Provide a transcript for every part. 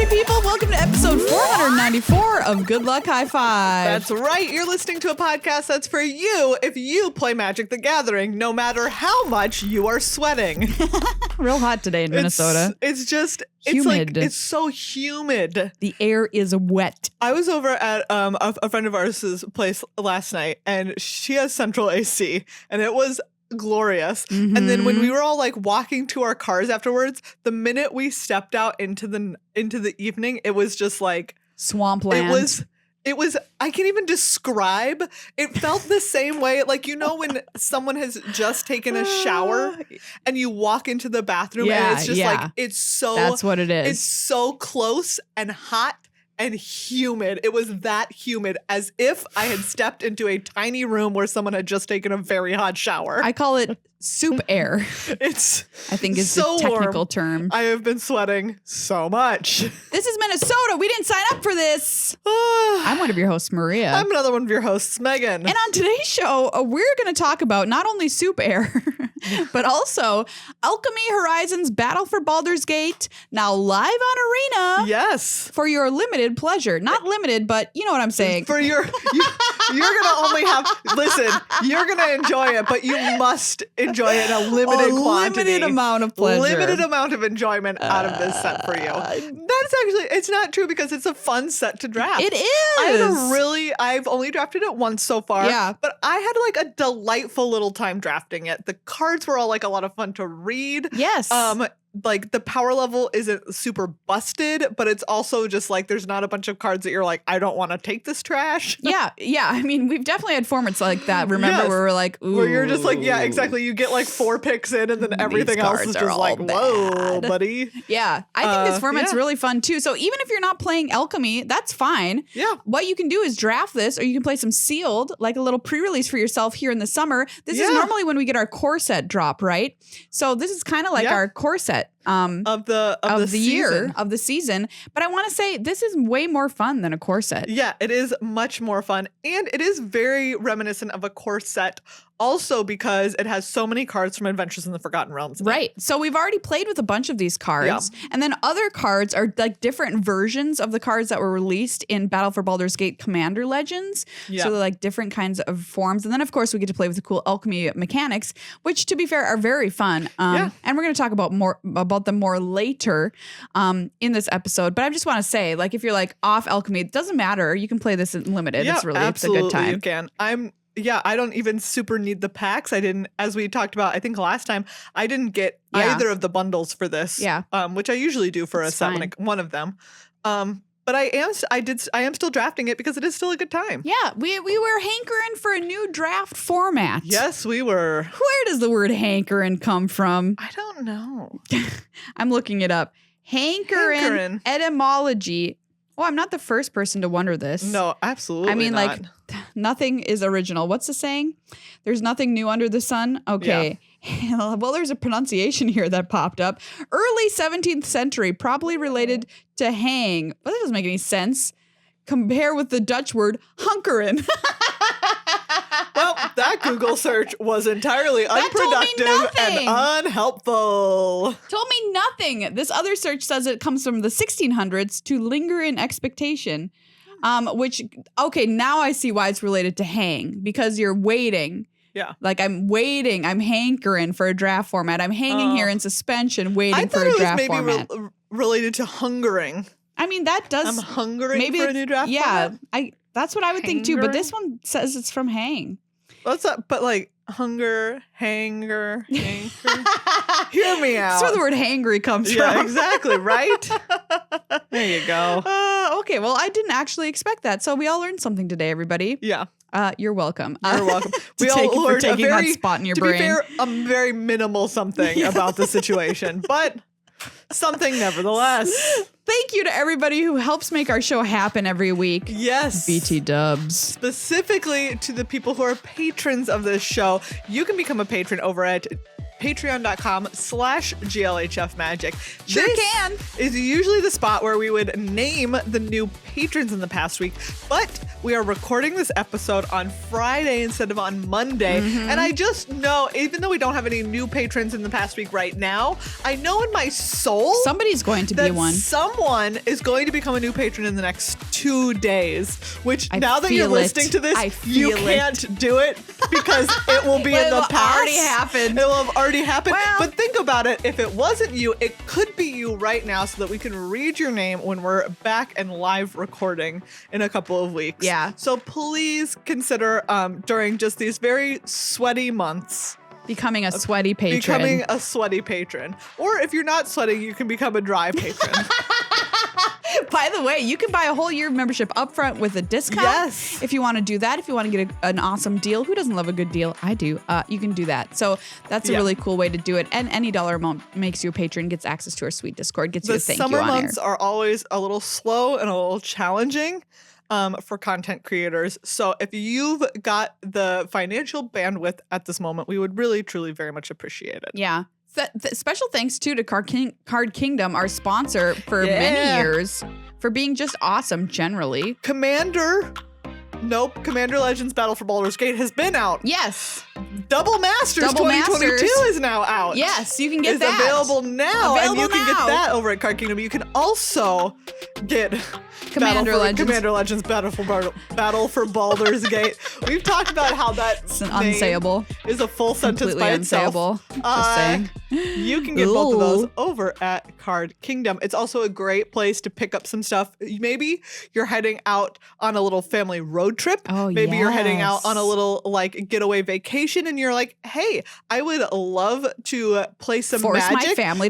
people. Welcome to episode 494 of Good Luck High Five. That's right. You're listening to a podcast that's for you if you play Magic the Gathering, no matter how much you are sweating. Real hot today in Minnesota. It's just humid. It's so humid. The air is wet. I was over at a friend of ours' place last night, and she has central AC, and it was glorious. Mm-hmm. And then when we were all like walking to our cars afterwards, the minute we stepped out into the evening, it was just like swampland. It was I can't even describe. It felt the same way, like, you know, when someone has just taken a shower and you walk into the bathroom and it's just like that's what it is. It's so close and hot and humid. It was that humid, as if I had stepped into a tiny room where someone had just taken a very hot shower. I call it soup air. I think is so the technical warm. term. I have been sweating so much. This is Minnesota. We didn't sign up for this. I'm one of your hosts, Maria. I'm another one of your hosts, Megan. And on today's show, we're going to talk about not only soup air, but also Alchemy Horizons Battle for Baldur's Gate, now live on Arena. Yes. For your limited pleasure. Not limited, but you know what I'm saying. For you're going to only have, listen, you're going to enjoy it, but you must enjoy it in a limited quantity. Limited amount of pleasure. Limited amount of enjoyment out of this set for you. That's actually, it's not true because it's a fun set to draft. It is. I've only drafted it once so far. Yeah. But I had like a delightful little time drafting it. The cards were all like a lot of fun to read. Yes. Like the power level isn't super busted, but it's also just like there's not a bunch of cards that you're like, I don't want to take this trash. Yeah. I mean, we've definitely had formats like that. Remember, Yes. where we're like, ooh. Where you're just like, yeah, exactly. You get like 4 picks in, and then everything else is just like, whoa, buddy. Yeah. I think this format's really fun too. So even if you're not playing Alchemy, that's fine. Yeah. What you can do is draft this, or you can play some sealed, like a little pre-release for yourself here in the summer. This is normally when we get our core set drop, right? So this is kind of like our core set. Of the year of the season, but I want to say this is way more fun than a core set. Yeah, it is much more fun, and it is very reminiscent of a core set. Also, because it has so many cards from Adventures in the Forgotten Realms. Right. So we've already played with a bunch of these cards. Yeah. And then other cards are like different versions of the cards that were released in Battle for Baldur's Gate Commander Legends. Yeah. So they're like different kinds of forms. And then, of course, we get to play with the cool alchemy mechanics, which, to be fair, are very fun. And we're going to talk about them more later in this episode. But I just want to say, like, if you're like off alchemy, it doesn't matter. You can play this in limited. Yeah, it's a good time. You can. I don't even super need the packs. I didn't, as we talked about, I think last time, I didn't get either of the bundles for this. Yeah. Which I usually do for a set, one of them. But I am still drafting it because it is still a good time. Yeah, we were hankering for a new draft format. Yes, we were. Where does the word hankering come from? I don't know. I'm looking it up. Hankering. Etymology. Oh, I'm not the first person to wonder this. No, absolutely. I mean, not. like, nothing is original. What's the saying? There's nothing new under the sun. Okay. Yeah. Well, there's a pronunciation here that popped up. Early 17th century, probably related to hang. Well, that doesn't make any sense. Compare with the Dutch word hunkeren. Well, that Google search was entirely unproductive and unhelpful. Told me nothing. This other search says it comes from the 1600s, to linger in expectation, which, okay, now I see why it's related to hang, because you're waiting. Yeah. Like, I'm waiting. I'm hankering for a draft format. I'm hanging here in suspension waiting for a draft format. I thought it was maybe related to hungering. I mean, that does. I'm hungering for a new draft format? Yeah, that's what I would think too. But this one says it's from hang. What's up? But like hunger, hanger, hanker. Hear me out. That's where the word hangry comes from. Yeah, exactly. Right? There you go. Okay, well, I didn't actually expect that. So we all learned something today, everybody. Yeah. You're welcome. You're welcome. We all learned taking that spot in your brain. To be fair, a very minimal something about the situation, but something nevertheless. Thank you to everybody who helps make our show happen every week. Yes. BT dubs. Specifically to the people who are patrons of this show. You can become a patron over at patreon.com/GLHFmagic. Sure can. Is usually the spot where we would name the new patrons in the past week, but we are recording this episode on Friday instead of on Monday. And I just know, even though we don't have any new patrons in the past week right now, I know in my soul somebody's going to be one. Someone is going to become a new patron in the next 2 days, which now that you're listening to this, you can't do it because it will be in the past. Already happened. It will have already happened. Well, but think about it. If it wasn't you, it could be you right now so that we can read your name when we're back and live recording in a couple of weeks. Yeah. So please consider during just these very sweaty months becoming a sweaty patron. Becoming a sweaty patron. Or if you're not sweating, you can become a dry patron. By the way, you can buy a whole year of membership upfront with a discount. Yes. If you want to do that, if you want to get an awesome deal. Who doesn't love a good deal? I do. You can do that. So that's a really cool way to do it. And any dollar amount makes you a patron, gets access to our sweet Discord, gets you a thank you on air. The summer months are always a little slow and a little challenging for content creators. So if you've got the financial bandwidth at this moment, we would really, truly very much appreciate it. Yeah. Special thanks too to Card Kingdom, our sponsor for many years, for being just awesome generally. Commander Legends Battle for Baldur's Gate has been out. Yes. Double Masters 2022 is now out. Yes, you can get that. It's available now. And you can get that over at Card Kingdom. You can also get Commander Legends Battle for Baldur's Gate. We've talked about how that's unsayable. Is a full sentence completely by unsayable. itself. Just saying. You can get both of those over at Card Kingdom. It's also a great place to pick up some stuff. Maybe you're heading out on a little family road trip. Maybe you're heading out on a little getaway vacation and you're like, hey, I would love to play some magic. Force my family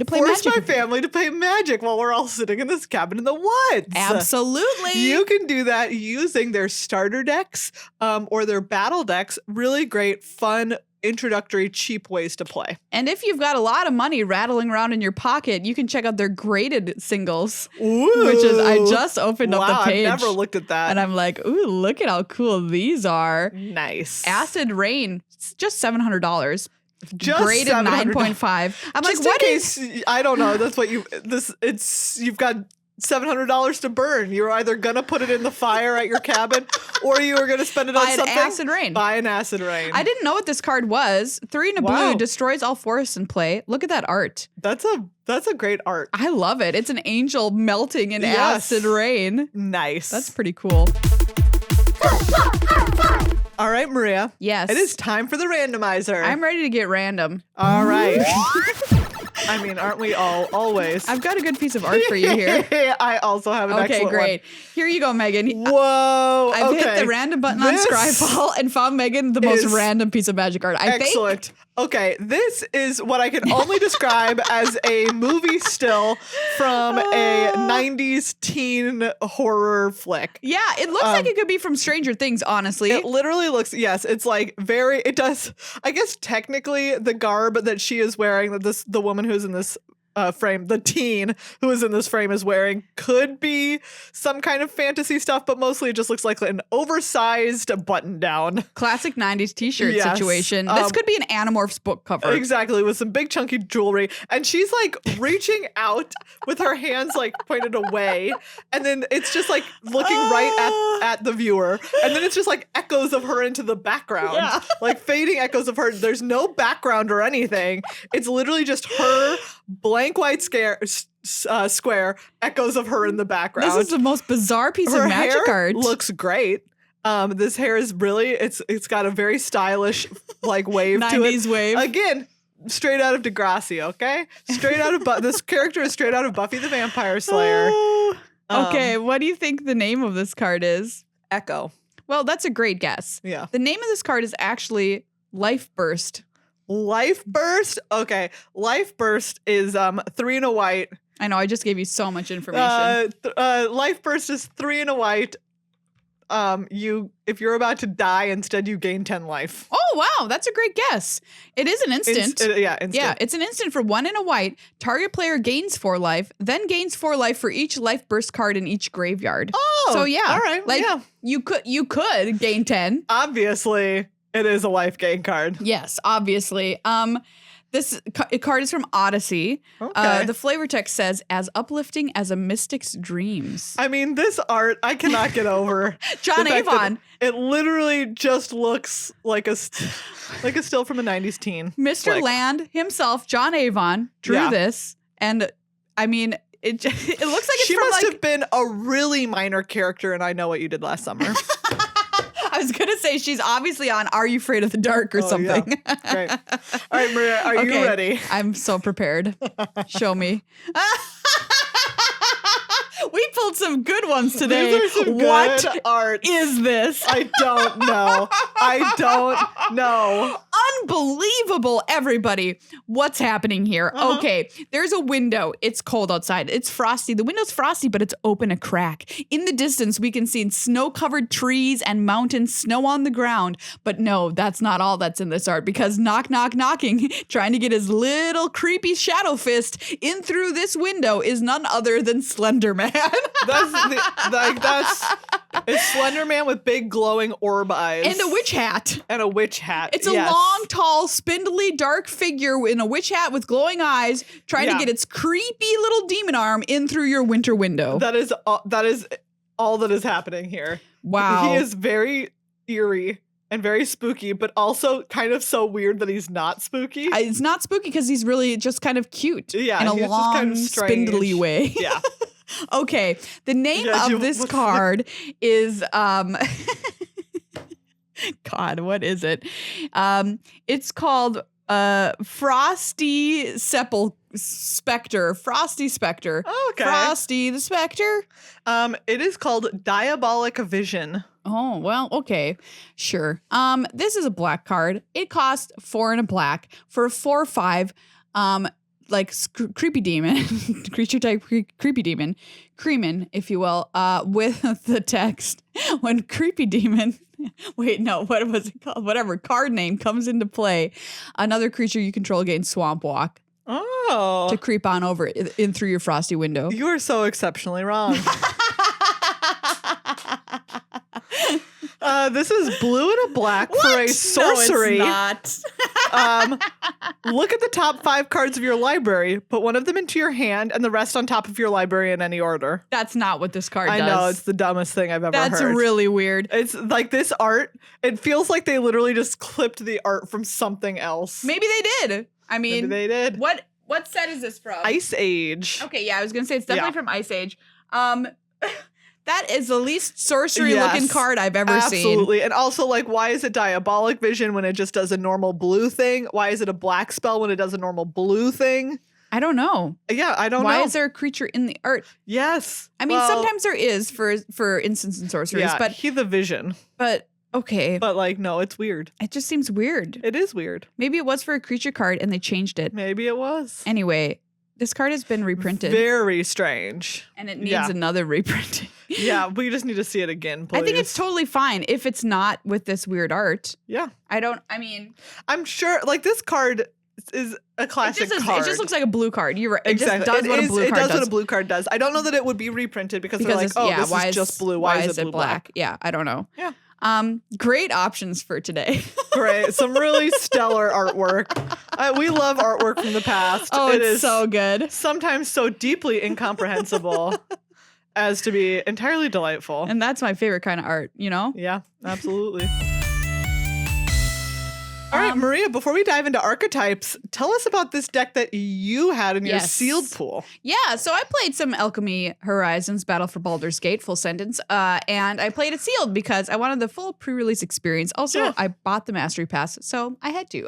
to play magic while we're all sitting in this cabin in the woods. Absolutely. You can do that using their starter decks or their battle decks. Really great, fun, introductory, cheap ways to play. And if you've got a lot of money rattling around in your pocket, you can check out their graded singles. Ooh. Which is, I just opened up the page. I've never looked at that. And I'm like, ooh, look at how cool these are. Nice. Acid Rain, just $700. Just graded 9.5. I'm just like, what is? I don't know. That's what you've got $700 to burn. You're either gonna put it in the fire at your cabin, or you were gonna spend it on something. Buy an Acid Rain. I didn't know what this card was. 3 and a blue destroys all forests in play. Look at that art. That's a great art. I love it. It's an angel melting in Acid Rain. Nice. That's pretty cool. All right, Maria. Yes. It is time for the randomizer. I'm ready to get random. All right. I mean, aren't we all always? I've got a good piece of art for you here. I also have an excellent great. one. Here you go, Megan. Whoa. I've hit the random button on Scryfall and found Megan the most random piece of magic art. Excellent. Okay, this is what I can only describe as a movie still from a 90s teen horror flick. Yeah, it looks like it could be from Stranger Things, honestly. It literally looks, yes, it's like it does, I guess technically the garb that she is wearing, that the woman who's in this frame, the teen who is in this frame is wearing, could be some kind of fantasy stuff, but mostly it just looks like an oversized button down. Classic 90s t-shirt situation. This could be an Animorphs book cover. Exactly, with some big chunky jewelry. And she's like reaching out with her hands like pointed away. And then it's just like looking right at the viewer. And then it's just like echoes of her into the background. Yeah. Like fading echoes of her. There's no background or anything. It's literally just her blank white square, echoes of her in the background. This is the most bizarre piece of magic art. Looks great. This hair is really, it's got a very stylish like wave to it. 90s wave. Again, straight out of Degrassi, okay? Straight out of this character is straight out of Buffy the Vampire Slayer. Okay, what do you think the name of this card is? Echo. Well, that's a great guess. Yeah. The name of this card is actually Life Burst. Life Burst? Okay. Life Burst is 3 and a white. I know, I just gave you so much information. Life Burst is 3 and a white. If you're about to die, instead you gain 10 life. Oh, wow. That's a great guess. It is an instant. Instant. Yeah, it's an instant for 1 and a white. Target player gains 4 life, then gains 4 life for each Life Burst card in each graveyard. Oh, so yeah. All right. Like, you could gain 10. Obviously, it is a life gain card. Yes, obviously. This card is from Odyssey. Okay. The flavor text says, as uplifting as a mystic's dreams. I mean, this art, I cannot get over. John Avon. It literally just looks like a still from a 90s teen. Mr. Land himself, John Avon, drew this. And I mean, it looks like it's she from must have been a really minor character in I Know What You Did Last Summer. I was going to say she's obviously on Are You Afraid of the Dark or something. Yeah. Great. All right, Maria, are you ready? I'm so prepared. Show me. We pulled some good ones today. These are some good art. Is this? I don't know. I don't know. Unbelievable, everybody. What's happening here? Okay, there's a window. It's cold outside. It's frosty. The window's frosty, but it's open a crack. In the distance, we can see snow-covered trees and mountains, snow on the ground. But no, that's not all that's in this art, because knock, knock, knocking, trying to get his little creepy shadow fist in through this window is none other than Slender Man. That's a Slender Man with big glowing orb eyes. And a witch hat. It's a long, tall, spindly, dark figure in a witch hat with glowing eyes trying to get its creepy little demon arm in through your winter window. That is all that is happening here. Wow. He is very eerie and very spooky, but also kind of so weird that he's not spooky. It's not spooky because he's really just kind of cute. Yeah, in a he's long, just kind of spindly way. Yeah. Okay, the name of this card is God, what is it? It's called Frosty Spectre. Frosty Spectre. Okay. Frosty the Spectre. It is called Diabolic Vision. Oh, well, okay. Sure. This is a black card. It costs 4 and a black for a 4/5 creepy demon, creature type creepy demon, Creeman, if you will, with the text, when creepy demon, wait, no, what was it called? Whatever, card name comes into play, another creature you control gains Swamp Walk. Oh. To creep on over in through your frosty window. You are so exceptionally wrong. This is blue and a black for a sorcery. No, it's not. Look at the top 5 cards of your library. Put one of them into your hand and the rest on top of your library in any order. That's not what this card does. I know, it's the dumbest thing I've ever heard. That's really weird. It's like this art, it feels like they literally just clipped the art from something else. Maybe they did. I mean, maybe they did. What set is this from? Ice Age. Okay, yeah, I was going to say it's definitely from Ice Age. That is the least sorcery-looking card I've ever seen. Absolutely. And also, like, why is it Diabolic Vision when it just does a normal blue thing? Why is it a black spell when it does a normal blue thing? I don't know. Yeah, I don't know. Why is there a creature in the art? Yes. I mean, sometimes there is for instants and sorceries, but he the vision. But okay. But like, no, it's weird. It just seems weird. It is weird. Maybe it was for a creature card and they changed it. Maybe it was. Anyway, this card has been reprinted. Very strange. And it needs another reprinting. Yeah, we just need to see it again, please. I think it's totally fine if it's not with this weird art. Yeah. I'm sure, like, this card is a classic card. It just looks like a blue card. You're right. Exactly. It just does what a blue card does. It does what a blue card does. I don't know that it would be reprinted because they're like, this is just blue. Why is it blue black? Yeah, I don't know. Yeah. Great options for today. Great. Some really stellar artwork. We love artwork from the past. Oh, it is so good. Sometimes so deeply incomprehensible as to be entirely delightful. And that's my favorite kind of art, you know? Yeah, absolutely. All right, Maria, before we dive into archetypes, tell us about this deck that you had in your sealed pool. Yeah, so I played some Alchemy Horizons Battle for Baldur's Gate, full sentence, and I played it sealed because I wanted the full pre-release experience. Also, I bought the Mastery Pass, so I had to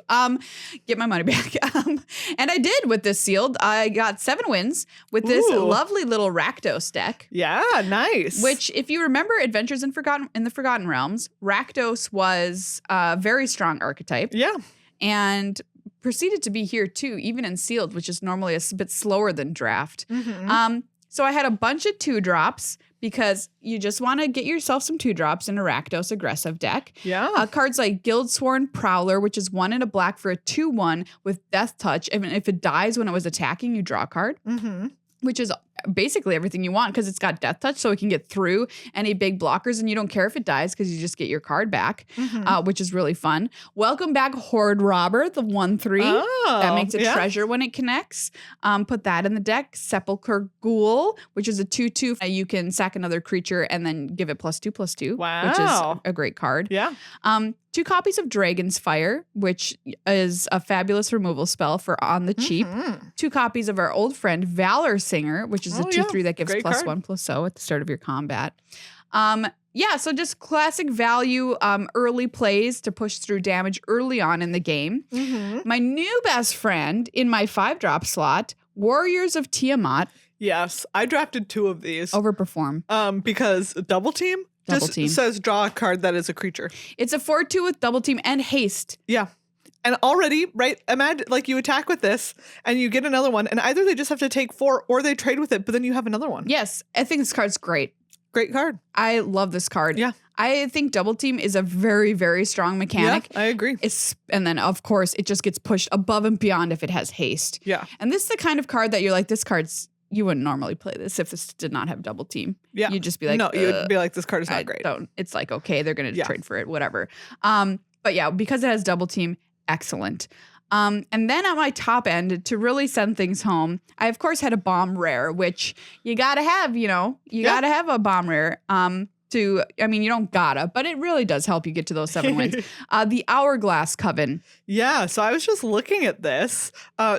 get my money back. And I did with this sealed. I got 7 wins with this lovely little Rakdos deck. Yeah, nice. Which, if you remember Adventures in the Forgotten Realms, Rakdos was a very strong archetype. Yeah. And proceeded to be here too, even in sealed, which is normally a bit slower than draft. Mm-hmm. So I had a bunch of 2-drops because you just want to get yourself some 2-drops in a Rakdos aggressive deck. Yeah. Cards like Guildsworn Prowler, which is 1 and a black for a 2/1 with Death Touch. And if it dies when it was attacking, you draw a card. Mm-hmm. Which is basically everything you want because it's got Death Touch, so it can get through any big blockers, and you don't care if it dies because you just get your card back, which is really fun. Welcome back, Horde Robber, the 1/3. That makes a treasure when it connects. Put that in the deck. Sepulchre Ghoul, which is a 2/2. You can sack another creature and then give it +2/+2, which is a great card. Yeah. 2 copies of Dragon's Fire, which is a fabulous removal spell for on the cheap. 2 copies of our old friend Valor Singer, which is a 2/3 that gives +1/+0 at the start of your combat. So just classic value early plays to push through damage early on in the game. My new best friend in my 5-drop slot, Warriors of Tiamat. Yes, I drafted 2 of these. Overperform. Because double team says draw a card that is a creature. It's a 4/2 with double team and haste. Yeah. And already, right, imagine like you attack with this and you get another one, and either they just have to take 4 or they trade with it, but then you have another one. Yes, I think this card's great. Great card. I love this card. Yeah. I think double team is a very, very strong mechanic. Yeah, I agree. And then, of course, it just gets pushed above and beyond if it has haste. Yeah. And this is the kind of card that you're like, this card's, you wouldn't normally play this if this did not have double team. Yeah. You'd just be like, no, you'd be like, this card is not great. It's like, okay, they're going to trade for it, whatever. But yeah, because it has double team, excellent. And then at my top end, to really send things home, I of course had a bomb rare, which you gotta have, gotta have a bomb rare. You don't gotta, but it really does help you get to those 7 wins. The Hourglass Coven. Yeah, so I was just looking at this.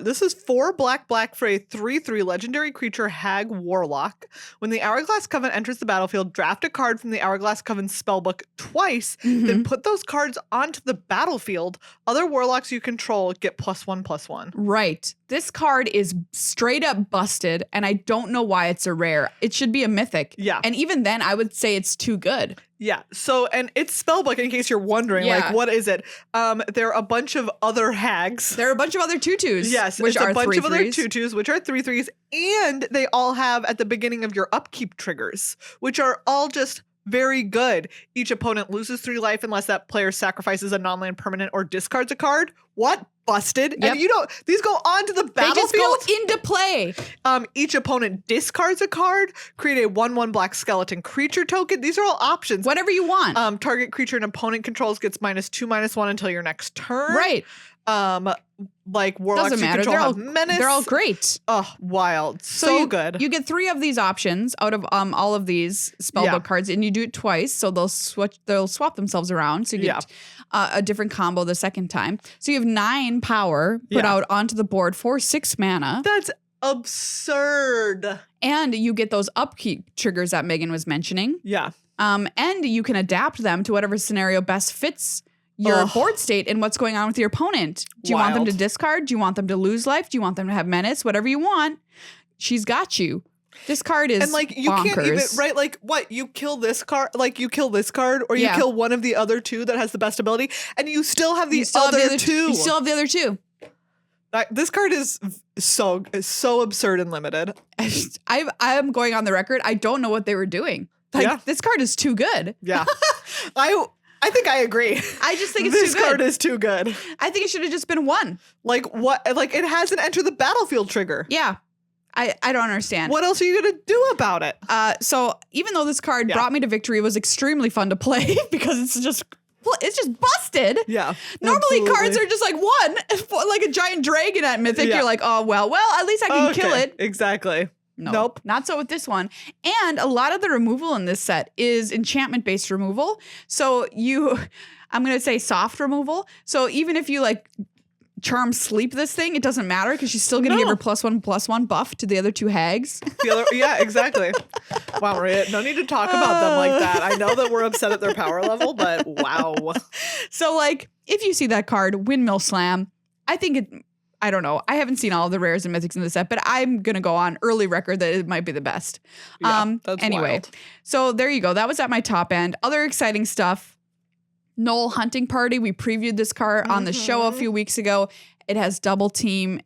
This is 4 black for a 3/3 legendary creature Hag Warlock. When the Hourglass Coven enters the battlefield, draft a card from the Hourglass Coven spellbook twice, then put those cards onto the battlefield. Other warlocks you control get +1/+1. Right. This card is straight up busted, and I don't know why it's a rare. It should be a mythic. Yeah. And even then, I would say it's too good. Yeah. So, and it's spellbook in case you're wondering, like, what is it? There are a bunch of other hags. There are a bunch of other 2/2s. Yes. Which are a bunch 3/3s. of other 2/2s, which are 3/3s. And they all have at the beginning of your upkeep triggers, which are all just very good. Each opponent loses 3 life unless that player sacrifices a non-land permanent or discards a card. What? Busted. Yep. And these go onto the battlefield. They just go into play. Each opponent discards a card, create a 1/1 black skeleton creature token. These are all options. Whatever you want. Target creature an opponent controls gets -2/-1 until your next turn. Right. Like warlocks Doesn't matter. Have menace. They're all great. Oh, wild. So good. You get 3 of these options out of all of these spellbook cards, and you do it twice, so they'll swap themselves around. So you get a different combo the second time. So you have 9 power put out onto the board for 6 mana. That's absurd. And you get those upkeep triggers that Meghan was mentioning. Yeah. And you can adapt them to whatever scenario best fits your board state and what's going on with your opponent. Do you want them to discard? Do you want them to lose life? Do you want them to have menace? Whatever you want, she's got you. This card is you bonkers. can't even, right? Like, what? You kill this card, or you kill one of the other 2 that has the best ability, and you still have the other 2. You still have the other 2. This card is so absurd and limited. I'm going on the record. I don't know what they were doing. This card is too good. Yeah. I think I agree. I just think it's too good. This card is too good. I think it should have just been 1. Like what? Like it hasn't entered the battlefield trigger. Yeah. I don't understand. What else are you going to do about it? So even though this card brought me to victory, it was extremely fun to play because it's just busted. Yeah. Normally cards are just like 1, like a giant dragon at Mythic. Yeah. You're like, oh, well, at least I can kill it. Exactly. Nope. Not so with this one. And a lot of the removal in this set is enchantment-based removal. So I'm going to say soft removal. So even if you charm sleep this thing, it doesn't matter because she's still going to give her +1/+1 buff to the other 2 hags. Yeah, exactly. Wow, Maria, no need to talk about them like that. I know that we're upset at their power level, but wow. So if you see that card, Windmill Slam, I don't know. I haven't seen all of the rares and mythics in the set, but I'm going to go on early record that it might be the best. Yeah, that's anyway, wild. So there you go. That was at my top end. Other exciting stuff. Knoll Hunting Party. We previewed this card on the show a few weeks ago. It has double team.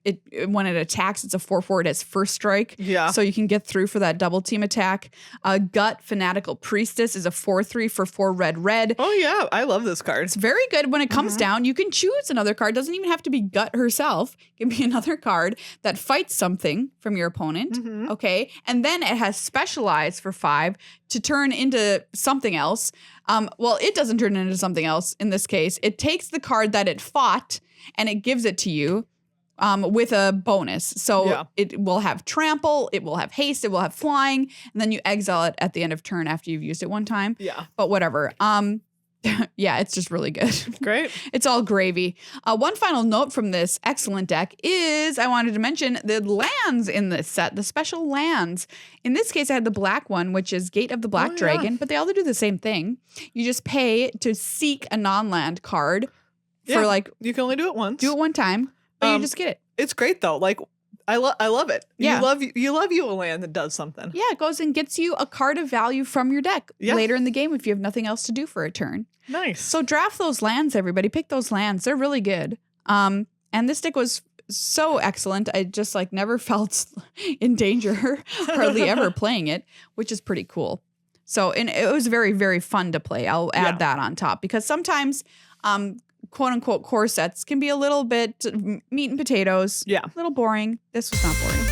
When it attacks, it's a 4/4. It has first strike. Yeah. So you can get through for that double team attack. Gut Fanatical Priestess is a 4/3 for 4 red. Oh, yeah. I love this card. It's very good. When it comes down, you can choose another card. Doesn't even have to be Gut herself. It can be another card that fights something from your opponent. Okay. And then it has Specialize for 5 to turn into something else. Well, it doesn't turn into something else in this case. It takes the card that it fought and it gives it to you with a bonus. So it will have trample, it will have haste, it will have flying, and then you exile it at the end of turn after you've used it one time. Yeah. But whatever. Yeah, it's just really good. Great. It's all gravy. One final note from this excellent deck is I wanted to mention the lands in this set, the special lands. In this case, I had the black one, which is Gate of the Black Dragon, but they all do the same thing. You just pay to seek a non-land card for like... You can only do it once. Do it one time, but you just get it. It's great, though. Like, I love it. Yeah. You love a land that does something. Yeah, it goes and gets you a card of value from your deck later in the game if you have nothing else to do for a turn. Nice. So draft those lands, everybody. Pick those lands. They're really good. And this deck was so excellent. I just like never felt in danger hardly ever playing it, which is pretty cool. So, and it was very, very fun to play. I'll add that on top because sometimes quote unquote core sets can be a little bit meat and potatoes. Yeah. A little boring. This was not boring.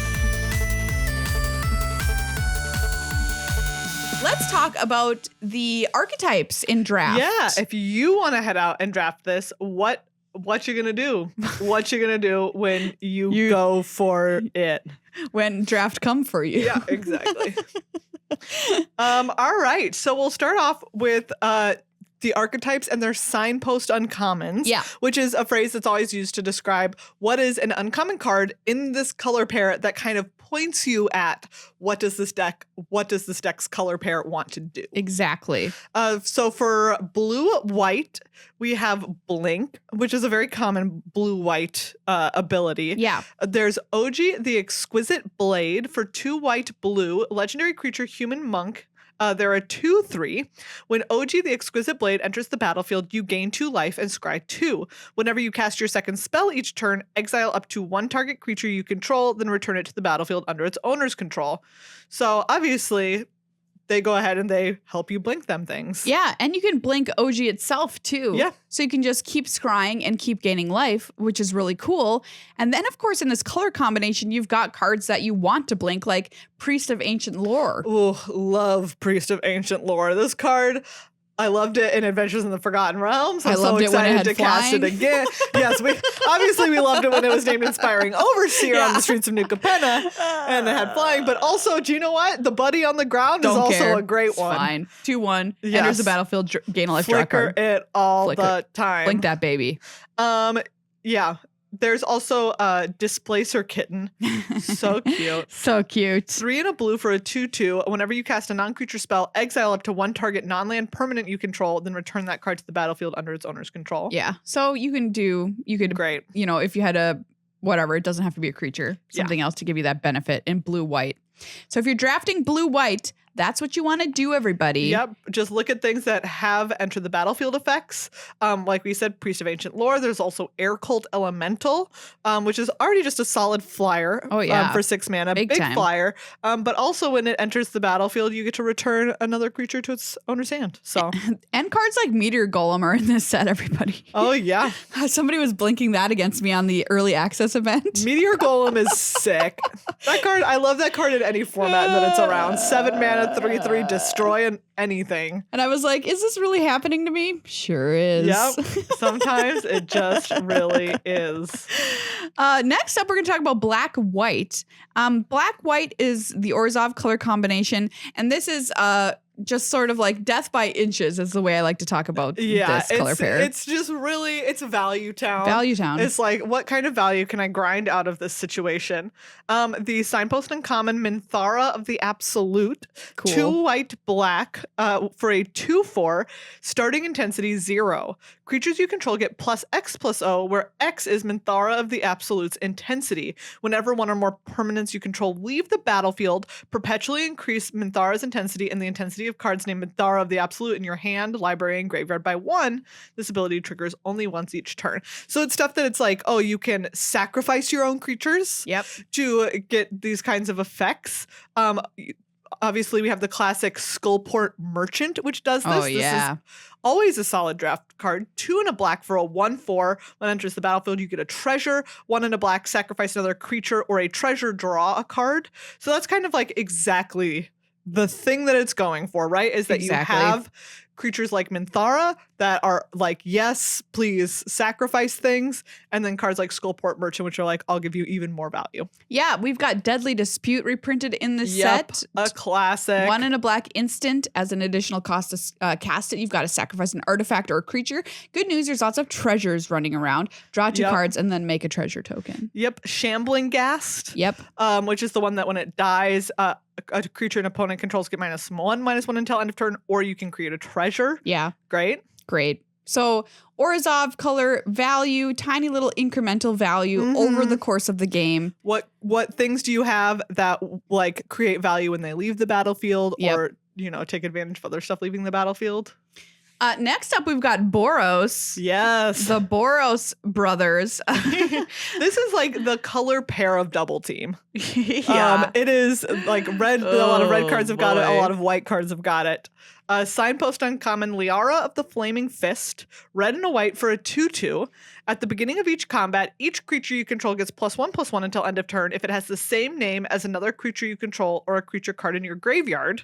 Let's talk about the archetypes in draft. Yeah. If you want to head out and draft this, what you gonna do? What you gonna do when you go for it? When draft come for you. Yeah, exactly. All right. So we'll start off with the archetypes and their signpost uncommons, which is a phrase that's always used to describe what is an uncommon card in this color pair that kind of points you at what does this deck's color pair want to do. Exactly. So for blue-white, we have Blink, which is a very common blue-white ability. Yeah. There's Oji, the Exquisite Blade for 2 white blue, legendary creature, human monk. There are 2/3. When Oji, the Exquisite Blade, enters the battlefield, you gain 2 life and scry 2. Whenever you cast your second spell each turn, exile up to 1 target creature you control, then return it to the battlefield under its owner's control. So obviously, they go ahead and they help you blink them things. Yeah, and you can blink Oji itself too. Yeah. So you can just keep scrying and keep gaining life, which is really cool. And then, of course, in this color combination, you've got cards that you want to blink, like Priest of Ancient Lore. Ooh, love Priest of Ancient Lore. This card, I loved it in Adventures in the Forgotten Realms. I'm so excited to cast it again. Yes, we loved it when it was named Inspiring Overseer on the streets of New Capenna, and it had flying. But also, do you know what? The buddy on the ground is also a great one. Fine. 2/1, enters the battlefield, gain a life, draw a card. Flicker it all the time. Blink that baby. Yeah. There's also Displacer Kitten. So cute. So cute. 3 and a blue for a 2/2. Whenever you cast a non-creature spell, exile up to 1 target non-land permanent you control, then return that card to the battlefield under its owner's control. Yeah. So you could, great. You know, if you had a whatever, it doesn't have to be a creature, something else to give you that benefit in blue-white. So if you're drafting blue-white, that's what you want to do, everybody. Yep. Just look at things that have enter the battlefield effects. Like we said, Priest of Ancient Lore. There's also Air Cult Elemental, which is already just a solid flyer. Oh, yeah. For 6 mana. Big time. Flyer. But also when it enters the battlefield, you get to return another creature to its owner's hand. So and cards like Meteor Golem are in this set, everybody. Oh, yeah. Somebody was blinking that against me on the early access event. Meteor Golem is sick. That card, I love that card in any format that it's around. 7 mana, 3/3, destroy anything. And I was like, is this really happening to me? Sure is. Yep. Sometimes it just really is. Next up, we're going to talk about black-white. Black-white is the Orzhov color combination. And this is just sort of like death by inches is the way I like to talk about this color pair. It's just really, it's Value Town. Value Town. It's like, what kind of value can I grind out of this situation? The signpost uncommon Minthara of the Absolute. Cool. 2 white black for a 2/4, starting intensity 0. Creatures you control get +X+O, where X is Minthara of the Absolute's intensity. Whenever one or more permanents you control leave the battlefield, perpetually increase Minthara's intensity and the intensity of cards named Minthara of the Absolute in your hand, library, and graveyard by 1. This ability triggers only once each turn. So it's stuff that it's like, oh, you can sacrifice your own creatures to get these kinds of effects. Obviously, we have the classic Skullport Merchant, which does this. This is always a solid draft card. 2 and a black for a 1/4. When it enters the battlefield, you get a treasure. 1 and a black, sacrifice another creature or a treasure, draw a card. So that's kind of like exactly the thing that it's going for, right? Is that you have creatures like Minthara that are like, yes, please sacrifice things. And then cards like Skullport Merchant, which are like, I'll give you even more value. Yeah, we've got Deadly Dispute reprinted in the set. A classic. 1 and a black instant. As an additional cost to cast it, you've got to sacrifice an artifact or a creature. Good news, there's lots of treasures running around. Draw 2 cards and then make a treasure token. Shambling Ghast. Which is the one that when it dies, a creature an opponent controls get -1/-1 until end of turn, or you can create a treasure. Great. So Orzhov color value, tiny little incremental value over the course of the game. What things do you have that like create value when they leave the battlefield or, take advantage of other stuff leaving the battlefield? Next up, we've got Boros. Yes. The Boros brothers. This is like the color pair of Double Team. It is like red. A lot of red cards have got it. A lot of white cards have got it. Signpost uncommon, Liara of the Flaming Fist. Red and a white for a 2/2. At the beginning of each combat, each creature you control gets +1/+1 until end of turn if it has the same name as another creature you control or a creature card in your graveyard.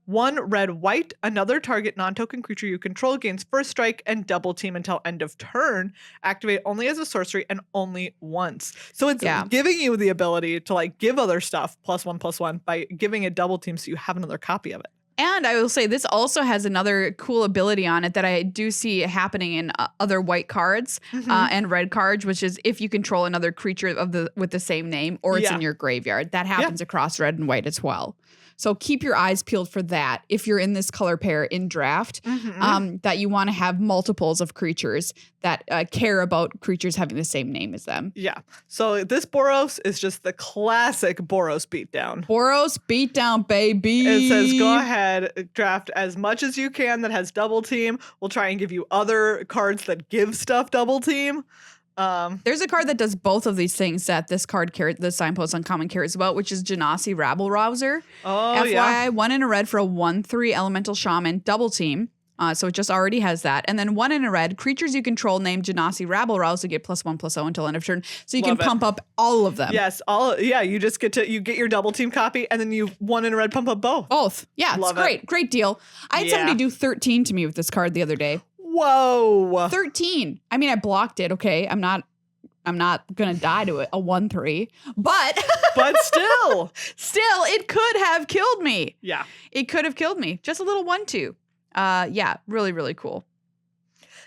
1 red white, another target non-token creature you control gains first strike and double team until end of turn. Activate only as a sorcery and only once. So it's giving you the ability to like give other stuff +1/+1 by giving it double team so you have another copy of it. And I will say this also has another cool ability on it that I do see happening in other white cards and red cards, which is if you control another creature with the same name or it's in your graveyard. That happens across red and white as well. So keep your eyes peeled for that if you're in this color pair in draft, that you want to have multiples of creatures that care about creatures having the same name as them. Yeah. So this Boros is just the classic Boros beatdown. Boros beatdown, baby. It says go ahead, draft as much as you can that has double team. We'll try and give you other cards that give stuff double team. There's a card that does both of these things that this card the Signpost Uncommon cares about, which is Genasi Rabble Rouser. FYI, 1 in a red for a 1/3 Elemental Shaman, double team. So it just already has that. And then 1 in a red, creatures you control named Genasi Rabble Rouser get +1/+0 until end of turn. So you can pump up all of them. Yes, you just get your double team copy and then you 1 in a red pump up both. Both. Yeah, it's great. Great deal. I had somebody do 13 to me with this card the other day. Whoa. 13. I mean, I blocked it. Okay. I'm not going to die to it. A 1/3. But still, it could have killed me. Yeah. It could have killed me. Just a little 1/2. Really, really cool.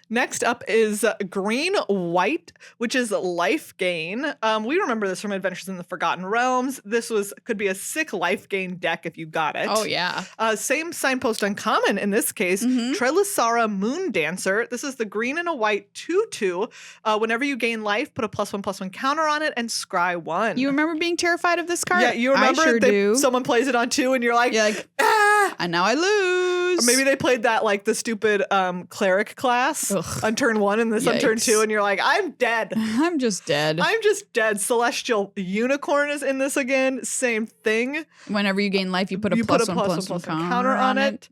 Next up is green white, which is life gain. We remember this from Adventures in the Forgotten Realms. This could be a sick life gain deck if you got it. Oh yeah. Same Signpost uncommon in this case. Trelisara Moon Dancer. This is the green and a white 2/2. Whenever you gain life, put a +1/+1 counter on it and scry 1. You remember being terrified of this card? Yeah, you remember I sure do. Someone plays it on 2 and you're like ah! And now I lose. Or maybe they played that like the stupid cleric class. On turn 1 and this on turn 2 and you're like, I'm dead. I'm just dead. Celestial Unicorn is in this again. Same thing. Whenever you gain life, you put a +1/+1 counter on it.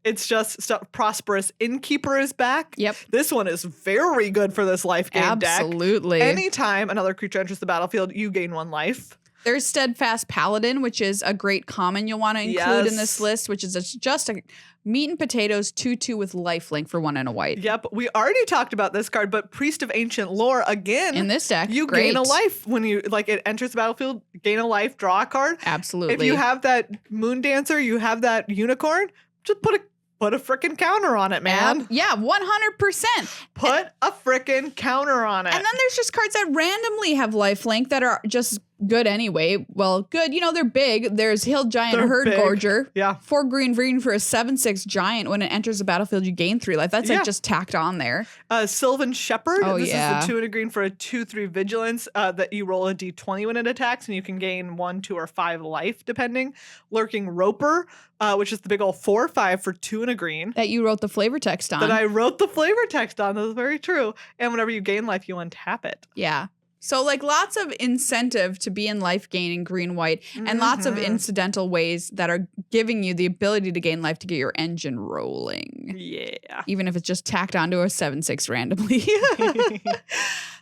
It's just stuff. Prosperous Innkeeper is back. Yep. This one is very good for this life gain deck. Absolutely. Anytime another creature enters the battlefield, you gain 1 life. There's Steadfast Paladin, which is a great common you'll want to include in this list, which is just a meat and potatoes 2/2 with lifelink for 1 and a white. Yep, we already talked about this card, but Priest of Ancient Lore again in this deck. You gain a life when it enters the battlefield. Gain a life, draw a card. Absolutely. If you have that Moon Dancer, you have that Unicorn. Just put a frickin' counter on it, man. 100%. Put a frickin' counter on it. And then there's just cards that randomly have lifelink that are just good anyway. Well, good. They're big. There's Hill Giant Herd Gorger. Yeah. 4 green for a 7/6 giant. When it enters the battlefield, you gain 3 life. That's like just tacked on there. Sylvan Shepherd. Oh, this is the 2 and a green for a 2/3 vigilance that you roll a d20 when it attacks, and you can gain 1, 2, or 5 life depending. Lurking Roper, which is the big old 4/5 for 2 and a green. That you wrote the flavor text on. That I wrote the flavor text on. That's very true. And whenever you gain life, you untap it. Yeah. So like lots of incentive to be in life gain in green-white and lots of incidental ways that are giving you the ability to gain life to get your engine rolling. Yeah. Even if it's just tacked onto a 7/6 randomly.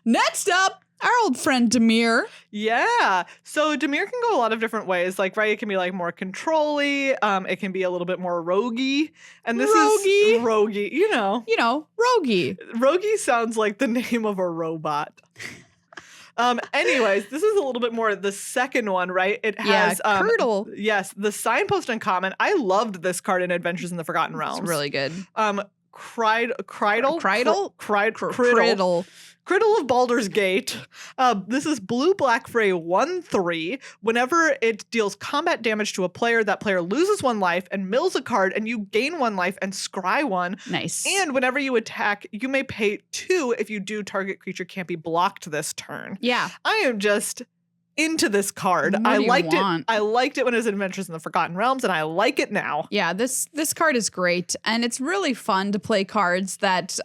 Next up, our old friend Dimir. Yeah. So Dimir can go a lot of different ways. Like, right, it can be like more control-y. It can be a little bit more roguey. And this is roguey, roguey. Roguey sounds like the name of a robot. Anyways, this is a little bit more the second one, right? It has Curdle. Yes, the Signpost uncommon. I loved this card in Adventures in the Forgotten Realms. It's really good. Criddle of Baldur's Gate. This is blue-black for a 1/3. Whenever it deals combat damage to a player, that player loses 1 life and mills a card, and you gain 1 life and scry 1. Nice. And whenever you attack, you may pay 2. If you do, target creature can't be blocked this turn. Yeah. I am just into this card. I liked it. I liked it when it was Adventures in the Forgotten Realms, and I like it now. Yeah, this card is great, and it's really fun to play cards that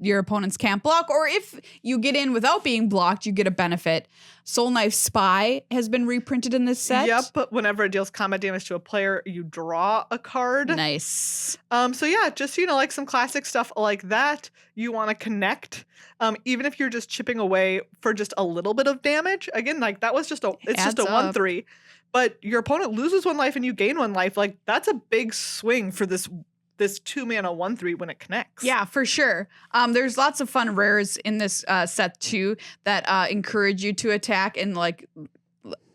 your opponents can't block, or if you get in without being blocked, you get a benefit. Soul Knife Spy has been reprinted in this set. Yep, but whenever it deals combat damage to a player, you draw a card. Nice. So yeah, just like some classic stuff like that. You want to connect, even if you're just chipping away for just a little bit of damage. Again, like that was just a 1/3, but your opponent loses 1 life and you gain 1 life. Like that's a big swing for this 2-mana 1/3 when it connects. Yeah, for sure. There's lots of fun rares in this set too that encourage you to attack and like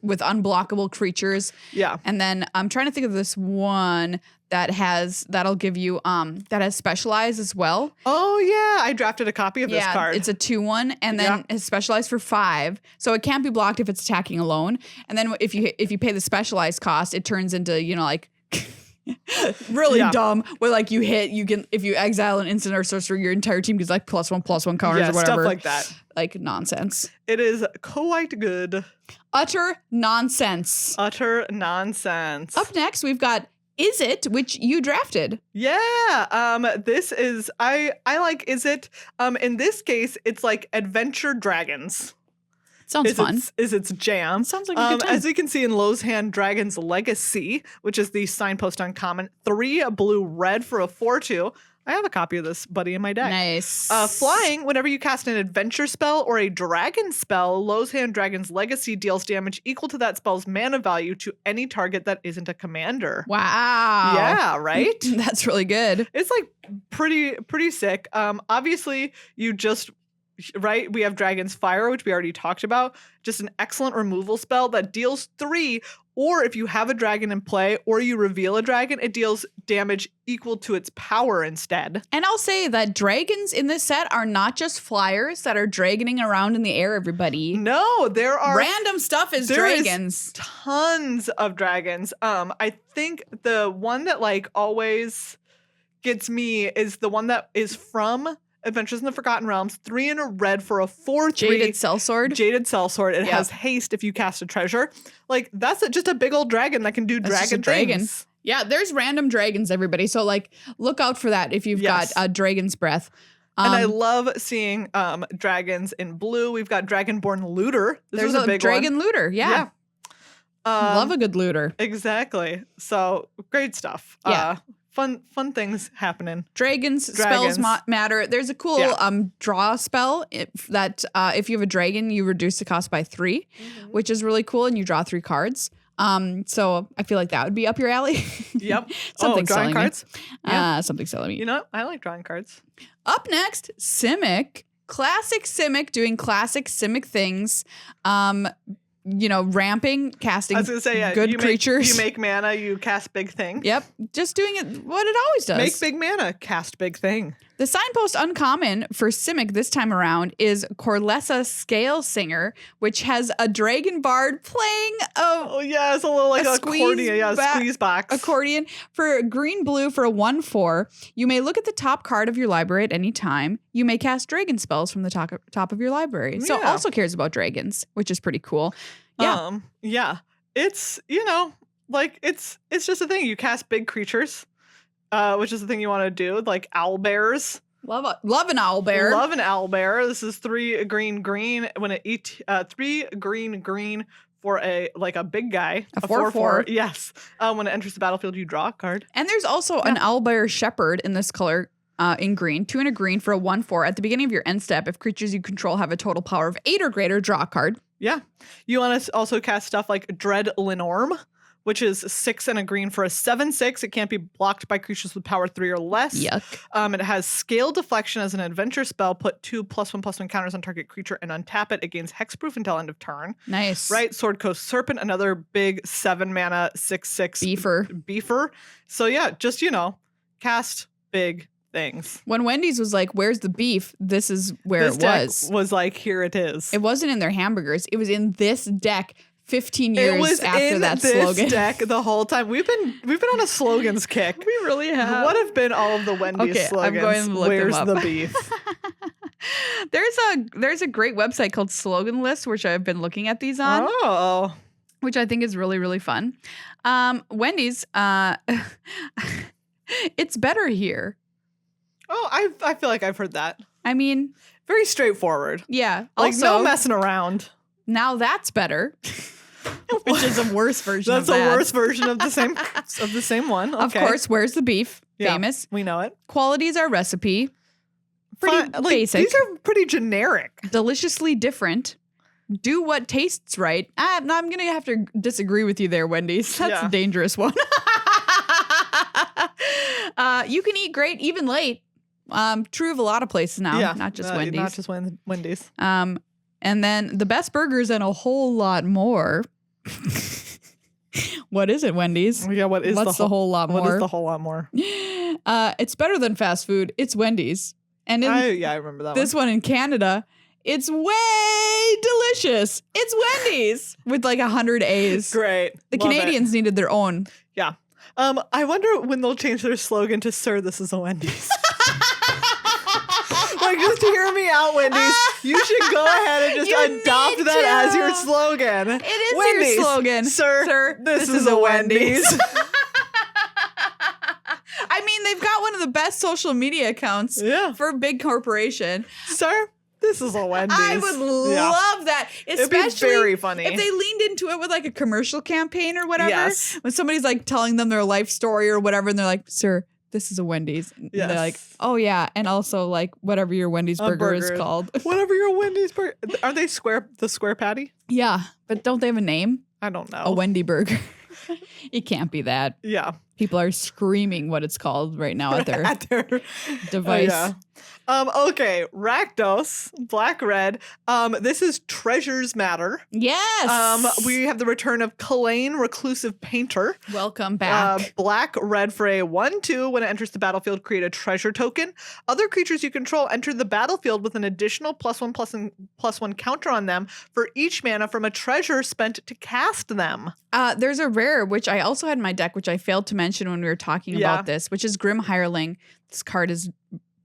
with unblockable creatures. Yeah. And then I'm trying to think of this one that'll give you that has Specialize as well. Oh yeah, I drafted a copy of this card. It's a 2/1 and then it's Specialized for 5. So it can't be blocked if it's attacking alone. And then if you pay the Specialized cost, it turns into, like really dumb where like you can if you exile an instant or sorcerer, your entire team gets like +1/+1 counters or whatever. Stuff like that. Like nonsense. It is quite good. Utter nonsense. Utter nonsense. Up next, we've got Is It, which you drafted. Yeah. This is I like Is It. In this case, it's like Adventure Dragons. Sounds fun. Is its jam. Sounds like a good time. As you can see in Lowe's hand, Dragon's Legacy, which is the Signpost uncommon, 3 blue-red for a 4/2. I have a copy of this buddy in my deck. Nice. Flying, whenever you cast an adventure spell or a dragon spell, Lowe's hand Dragon's Legacy deals damage equal to that spell's mana value to any target that isn't a commander. Wow. Yeah, right? That's really good. It's like pretty sick. Obviously, right? We have Dragon's Fire, which we already talked about. Just an excellent removal spell that deals 3, or if you have a dragon in play or you reveal a dragon, it deals damage equal to its power instead. And I'll say that dragons in this set are not just flyers that are dragoning around in the air, everybody. No, there are random stuff is dragons. Tons of dragons. I think the one that like always gets me is the one that is from Adventures in the Forgotten Realms, 3 and a red for a 4/3. Jaded Sellsword. Jaded Sellsword. It has haste if you cast a treasure. Like, that's just a big old dragon that can do dragon things. Yeah, there's random dragons, everybody. So, like, look out for that if you've got a Dragon's Breath. And I love seeing dragons in blue. We've got Dragonborn Looter. There's a big dragon looter. Yeah. Love a good looter. Exactly. So, great stuff. Yeah. Fun things happening. Dragons. Spells matter. There's a cool draw spell that if you have a dragon, you reduce the cost by 3, which is really cool, and you draw 3 cards. So I feel like that would be up your alley. Yep. Something's drawing cards. Something's selling me. You know, I like drawing cards. Up next, Simic. Classic Simic doing classic Simic things. Ramping, casting I was gonna say, good creatures. You make mana, you cast big thing. Yep. Just doing it what it always does. Make big mana, cast big thing. The signpost uncommon for Simic this time around is Corlessa Scale Singer, which has a dragon bard playing it's a little like a accordion. Yeah, squeeze box. Accordion. For green-blue for a 1/4, you may look at the top card of your library at any time. You may cast dragon spells from the top of your library. So also cares about dragons, which is pretty cool. Yeah. It's, it's just a thing. You cast big creatures. Which is the thing you want to do, like owl bears. Love an owl bear. Love an owl bear. This is 3 green. When it 3 green for a big guy. A 4/4. Yes. When it enters the battlefield, you draw a card. And there's also an owl bear shepherd in this color. In green, 2 and a green for a 1/4. At the beginning of your end step, if creatures you control have a total power of 8 or greater, draw a card. Yeah. You want to also cast stuff like Dread Linorm, which is 6 and a green for a 7/6. It can't be blocked by creatures with power 3 or less. Yuck. It has Scale Deflection as an adventure spell. Put 2 +1/+1 counters on target creature and untap it. It gains hexproof until end of turn. Nice. Right? Sword Coast Serpent, another big 7 mana 6/6 beefer. So yeah, just cast big things. When Wendy's was like, "Where's the beef?" This is where this it deck was like, here it is. It wasn't in their hamburgers. It was in this deck. 15 years after that slogan. It was in this deck the whole time. We've been on a slogans kick. We really have. What have been all of the Wendy's slogans? I'm going to look Where's them up. the beef? There's a great website called Slogan List, which I've been looking at these on. Oh. Which I think is really, really fun. Wendy's, it's better here. Oh, I feel like I've heard that. I mean, very straightforward. Yeah. Like also, no messing around. Now that's better. Which is a worse version of that. That's a worse version of the same one. Okay. Of course, where's the beef? Yeah, famous. We know it. Qualities are recipe. Pretty basic. These are pretty generic. Deliciously different. Do what tastes right. I'm going to have to disagree with you there, Wendy's. That's a dangerous one. You can eat great even late. True of a lot of places now, not just Wendy's. Not just Wendy's. And then the best burgers and a whole lot more. What is it, Wendy's? Yeah, what's the whole lot more? What is the whole lot more? It's better than fast food. It's Wendy's. And I remember that this one in Canada, it's way delicious. It's Wendy's with like 100 A's. Great. The Canadians needed their own. Yeah. I wonder when they'll change their slogan to "Sir, this is a Wendy's." Like, just hear me out, Wendy's. You should go ahead and just adopt that as your slogan. It is Wendy's, your slogan. Sir, this is a Wendy's. I mean, they've got one of the best social media accounts for a big corporation. Sir, this is a Wendy's. I would love that. Especially it'd be very funny. If they leaned into it with like a commercial campaign or whatever. Yes. When somebody's like telling them their life story or whatever, and they're like, "Sir, this is a Wendy's." And they're like, "Oh yeah." And also like whatever your Wendy's burger is called. Whatever your Wendy's burger. Are they the square patty? Yeah. But don't they have a name? I don't know. A Wendy burger. It can't be that. Yeah. People are screaming what it's called right now at their device. Okay, Rakdos, black red. This is Treasures Matter. Yes. We have the return of Kalain, Reclusive Painter. Welcome back. Black red for a 1/2. When it enters the battlefield, create a treasure token. Other creatures you control enter the battlefield with an additional +1/+1 counter on them for each mana from a treasure spent to cast them. There's a rare, which I also had in my deck, which I failed to mention when we were talking about this, which is Grim Hireling. This card is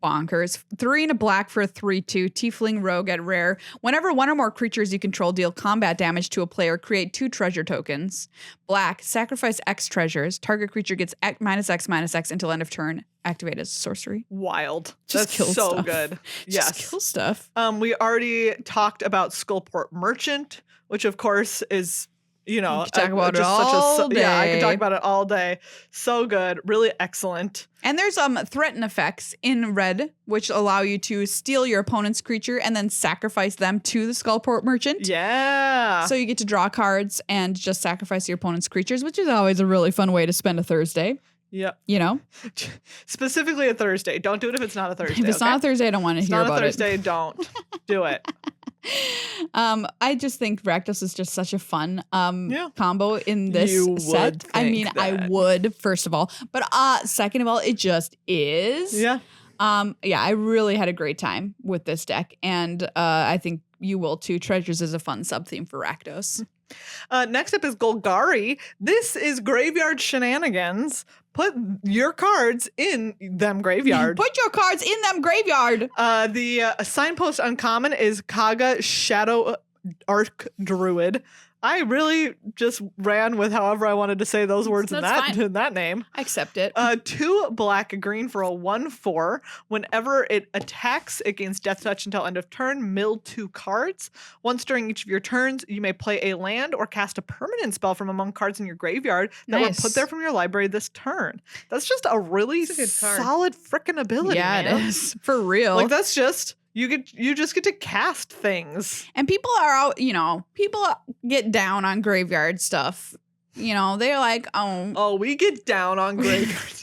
bonkers. 3 and a black for a 3/2. Tiefling Rogue at rare. Whenever one or more creatures you control deal combat damage to a player, create 2 treasure tokens. Black, sacrifice X treasures. Target creature gets -X/-X until end of turn. Activate as sorcery. Wild. Just That's kill so stuff. good. Yes. Just kill stuff. We already talked about Skullport Merchant, which of course is, you know, you can talk about it all day. Yeah, I can talk about it all day. So good. Really excellent. And there's threaten effects in red, which allow you to steal your opponent's creature and then sacrifice them to the Skullport Merchant. Yeah. So you get to draw cards and just sacrifice your opponent's creatures, which is always a really fun way to spend a Thursday. Yeah. You know? Specifically a Thursday. Don't do it if it's not a Thursday. If it's not a Thursday, I don't want to hear about it. It's not a Thursday, don't do it. I just think Rakdos is just such a fun combo in this set. I mean, I would, first of all. But second of all, it just is. Yeah. Yeah, I really had a great time with this deck, and I think you will too. Treasures is a fun sub-theme for Rakdos. Next up is Golgari. This is graveyard shenanigans. Put your cards in them graveyard. Put your cards in them graveyard. The signpost uncommon is Kaga Shadow Arc Druid. I really just ran with however I wanted to say those words in that name. I accept it. 2 black, green for a 1/4. Whenever it attacks, it gains Death Touch until end of turn. Mill 2 cards. Once during each of your turns, you may play a land or cast a permanent spell from among cards in your graveyard that were put there from your library this turn. That's just a really solid frickin' ability. Yeah, man. it is. For real. Like that's just... You just get to cast things. And people are out, people get down on graveyard stuff. They're like, oh, we get down on graveyard.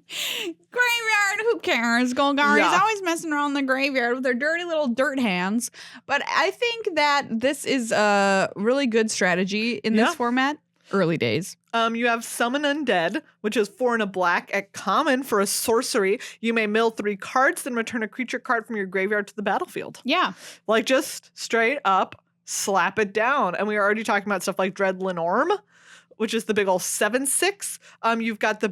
Graveyard, who cares? Golgari's always messing around the graveyard with their dirty little dirt hands. But I think that this is a really good strategy in this format. Early days. You have Summon Undead, which is 4 and a black at common for a sorcery. You may mill 3 cards, then return a creature card from your graveyard to the battlefield. Yeah. Like just straight up slap it down. And we were already talking about stuff like Dreadlin Orm, which is the big ol' 7/6. You've got the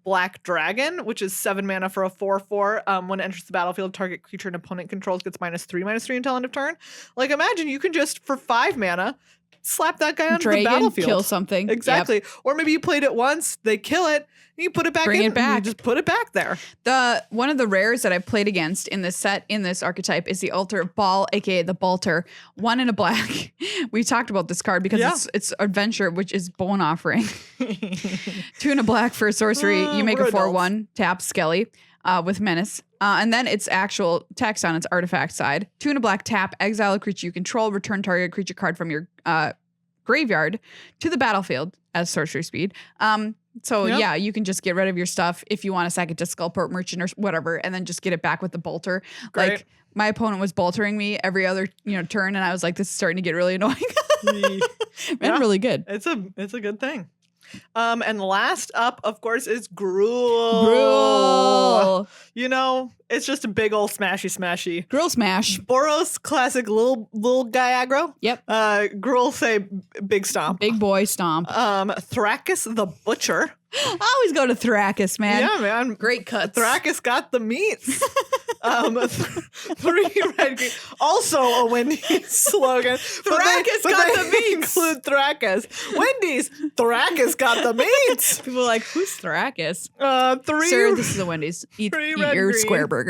Black Dragon, which is 7 mana for a 4/4. When it enters the battlefield, target creature an opponent controls gets -3/-3 until end of turn. Like imagine you can just for 5 mana slap that guy onto the battlefield. Kill something. Exactly. Yep. Or maybe you played it once, they kill it, and you put it back in. It back. You just put it back there. One of the rares that I played against in this set, in this archetype, is the Altar Ball, aka the Baldur. 1 and a black. We talked about this card because it's Adventure, which is Bone Offering. 2 and a black for a sorcery. You make a 4/1, tap Skelly with Menace. And then its actual text on its artifact side. 2 and a black, tap, exile a creature you control, return target creature card from your graveyard to the battlefield as sorcery speed. Yeah, you can just get rid of your stuff if you want to sack it to Skullport Merchant or whatever, and then just get it back with the Bolter. Great. Like my opponent was boltering me every other turn, and I was like, this is starting to get really annoying. And really good. It's a good thing. And last up, of course, is Gruul. It's just a big old smashy. Gruul smash. Boros classic little guy aggro. Yep. Gruul say big stomp. Big boy stomp. Thrakus the Butcher. I always go to Thrakus, man. Yeah, man. Great cuts. Thrakus got the meats. 3 red green. Also a Wendy's slogan. Thrakus got the meats. Include Thrakus. Wendy's. Thrakus got the meats. People are like, who's Thrakus? 3. Sir, this is a Wendy's. Eat your square burger.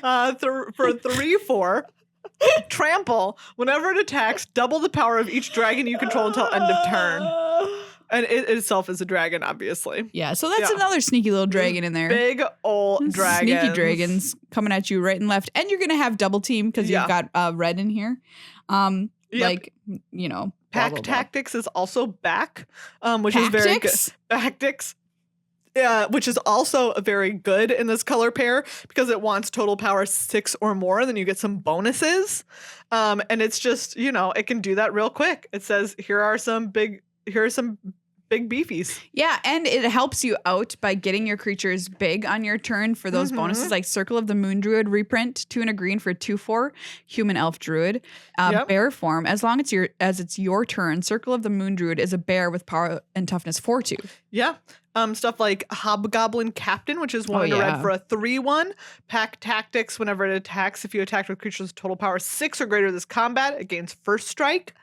For 3/4. Trample. Whenever it attacks, double the power of each dragon you control until end of turn. And it itself is a dragon, obviously. Yeah, so that's another sneaky little dragon in there. Big old dragons. Sneaky dragons coming at you right and left. And you're going to have double team because you've got red in here. Pack Tactics is also back, which is very good. Tactics. Yeah, which is also very good in this color pair because it wants total power 6 or more, and then you get some bonuses. And it's just, it can do that real quick. It says, here are some big beefies. Yeah, and it helps you out by getting your creatures big on your turn for those bonuses, like Circle of the Moon Druid reprint, 2 and a green for 2/4, Human Elf Druid, bear form. As long as it's your turn, Circle of the Moon Druid is a bear with power and toughness 4/2. Yeah. Stuff like Hobgoblin Captain, which is 1 red for a 3/1. Pack Tactics, whenever it attacks, if you attack with creatures with total power 6 or greater this combat, it gains first strike.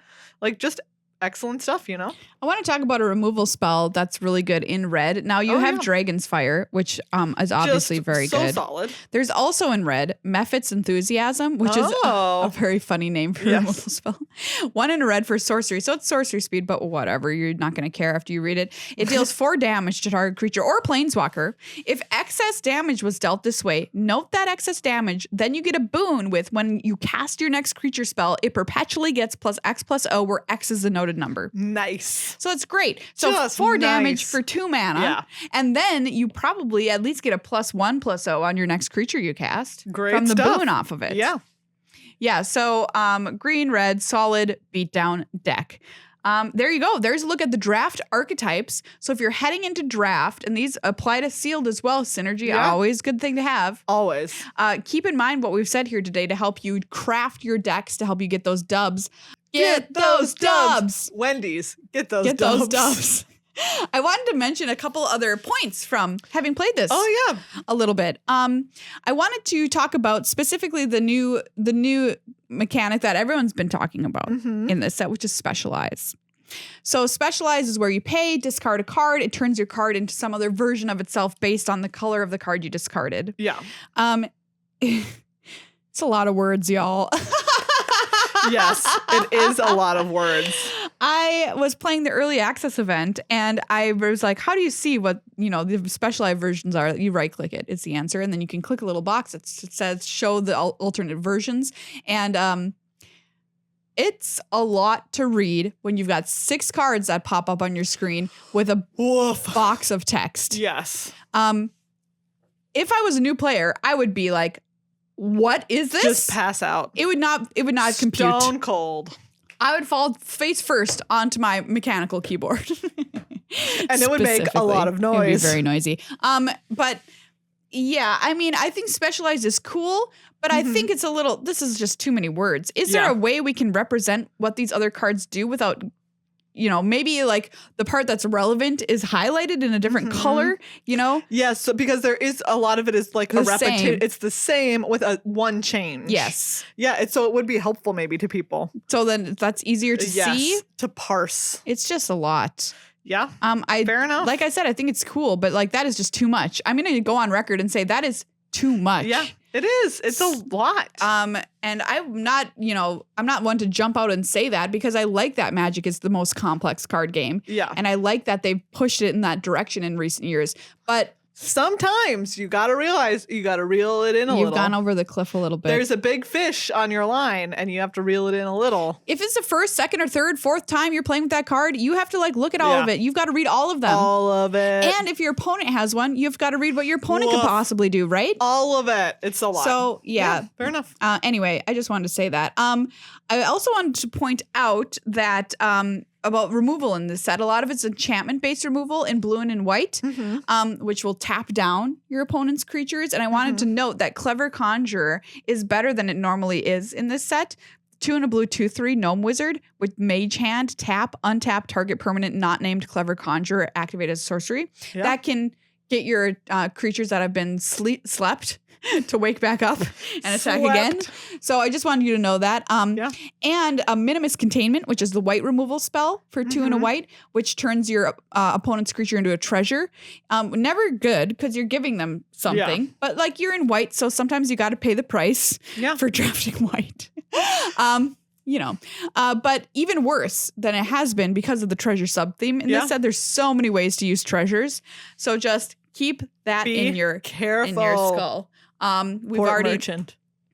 Like just excellent stuff, I want to talk about a removal spell that's really good in red. Now you have Dragon's Fire, which is obviously just very good. So solid. There's also in red Mephit's Enthusiasm, which is a very funny name for a removal spell. 1 in a red for sorcery. So it's sorcery speed, but whatever. You're not going to care after you read it. It deals 4 damage to target creature or planeswalker. If excess damage was dealt this way, note that excess damage. Then you get a boon with when you cast your next creature spell, it perpetually gets +X+O, where X is the noted number. Nice. So it's great. So just 4 damage for 2 mana. Yeah. And then you probably at least get a +1/+0 on your next creature you cast. Great from the stuff. boon off of it. Yeah. Yeah. So green, red, solid beatdown deck. There you go. There's a look at the draft archetypes. So if you're heading into draft, and these apply to sealed as well, synergy, always a good thing to have. Always. Keep in mind what we've said here today to help you craft your decks to help you get those dubs. Get those dubs. Wendy's, get those dubs. I wanted to mention a couple other points from having played this. Oh yeah, a little bit. I wanted to talk about specifically the new mechanic that everyone's been talking about in this set, which is Specialize. So Specialize is where you pay, discard a card. It turns your card into some other version of itself based on the color of the card you discarded. Yeah. It's a lot of words, y'all. Yes, it is a lot of words. I was playing the early access event and I was like, how do you see what, the Specialized versions are? You right click it. It's the answer. And then you can click a little box that says show the alternate versions. And it's a lot to read when you've got 6 cards that pop up on your screen with a box of text. Yes. If I was a new player, I would be like, what is this? Just pass out. It would not compute. Stone cold. I would fall face first onto my mechanical keyboard. And it would make a lot of noise. It would be very noisy. But yeah, I mean, I think Specialized is cool, but I think it's this is just too many words. Is there a way we can represent what these other cards do without, maybe like the part that's relevant is highlighted in a different color, Yes, so because there is a lot of it is like a repetition. It's the same with one change. Yes. Yeah, so it would be helpful maybe to people. So then that's easier to see. To parse. It's just a lot. Yeah. Fair enough. Like I said, I think it's cool, but like that is just too much. I'm going to go on record and say that is too much. Yeah, it is. It's a lot. And I'm not one to jump out and say that because I like that Magic is the most complex card game. Yeah. And I like that they've pushed it in that direction in recent years. But sometimes you got to realize you got to reel it in a little. You've gone over the cliff a little bit. There's a big fish on your line and you have to reel it in a little. If it's the first, second, or third, fourth time you're playing with that card, you have to look at all of it. You've got to read all of them. All of it. And if your opponent has one, you've got to read what your opponent could possibly do, right? All of it. It's a lot. So, yeah. Fair enough. Anyway, I just wanted to say that. I also wanted to point out that about removal in this set. A lot of it's enchantment-based removal in blue and in white, which will tap down your opponent's creatures. And I wanted to note that Clever Conjurer is better than it normally is in this set. 2 and a blue, 2/3 Gnome Wizard with Mage Hand, tap, untap, target permanent not named Clever Conjurer, activate as a sorcery. Yeah. That can get your creatures that have been slept to wake back up and attack again. So I just wanted you to know that. And a Minimus Containment, which is the white removal spell for 2 and a white, which turns your opponent's creature into a treasure. Never good because you're giving them something, but like you're in white, so sometimes you got to pay the price for drafting white. But even worse than it has been because of the treasure sub theme. In this set, there's so many ways to use treasures. So just keep that in your skull. We've already